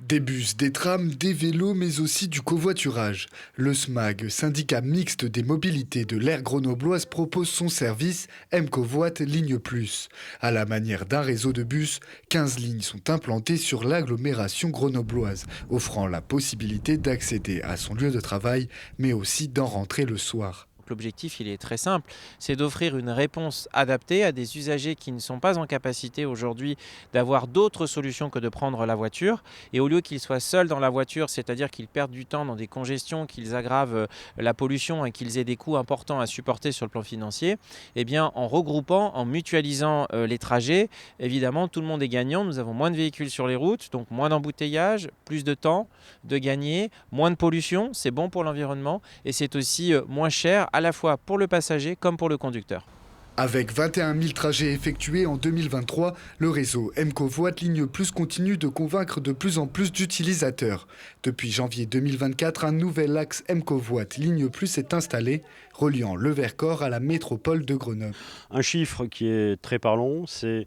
Des bus, des trams, des vélos, mais aussi du covoiturage. Le SMAG, syndicat mixte des mobilités de l'aire grenobloise, propose son service M-Covoit Ligne Plus. À la manière d'un réseau de bus, 15 lignes sont implantées sur l'agglomération grenobloise, offrant la possibilité d'accéder à son lieu de travail, mais aussi d'en rentrer le soir. L'objectif, il est très simple, c'est d'offrir une réponse adaptée à des usagers qui ne sont pas en capacité aujourd'hui d'avoir d'autres solutions que de prendre la voiture. Et au lieu qu'ils soient seuls dans la voiture, c'est-à-dire qu'ils perdent du temps dans des congestions, qu'ils aggravent la pollution et qu'ils aient des coûts importants à supporter sur le plan financier, eh bien, en regroupant, en mutualisant les trajets, évidemment, tout le monde est gagnant. Nous avons moins de véhicules sur les routes, donc moins d'embouteillages, plus de temps de gagner, moins de pollution, c'est bon pour l'environnement et c'est aussi moins cher à la fois pour le passager comme pour le conducteur. Avec 21 000 trajets effectués en 2023, le réseau M-Covoit Ligne Plus continue de convaincre de plus en plus d'utilisateurs. Depuis janvier 2024, un nouvel axe M-Covoit Ligne Plus est installé, reliant le Vercors à la métropole de Grenoble. Un chiffre qui est très parlant, c'est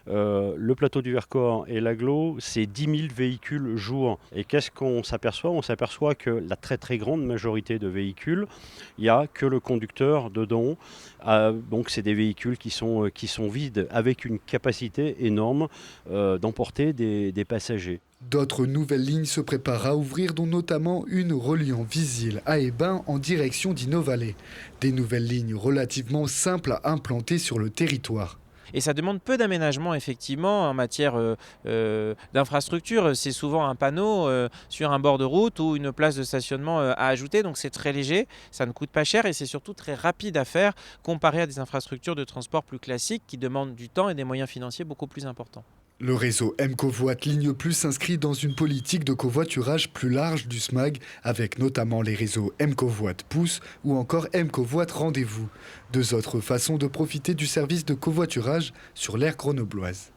le plateau du Vercors et l'agglo, c'est 10 000 véhicules jour. Et qu'est-ce qu'on s'aperçoit? On s'aperçoit que la très très grande majorité de véhicules, il n'y a que le conducteur dedans. Donc c'est des véhicules qui sont vides, avec une capacité énorme d'emporter des passagers. D'autres nouvelles lignes se préparent à ouvrir, dont notamment une reliant Visil à Hébin en direction d'Innovalet. Des nouvelles lignes relativement simples à implanter sur le territoire. Et ça demande peu d'aménagement effectivement en matière d'infrastructure. C'est souvent un panneau sur un bord de route ou une place de stationnement à ajouter. Donc c'est très léger, ça ne coûte pas cher et c'est surtout très rapide à faire comparé à des infrastructures de transport plus classiques qui demandent du temps et des moyens financiers beaucoup plus importants. Le réseau M-Covoit Ligne Plus s'inscrit dans une politique de covoiturage plus large du SMAG, avec notamment les réseaux M-Covoit Pouce ou encore M-Covoit Rendez-vous. Deux autres façons de profiter du service de covoiturage sur l'aire grenobloise.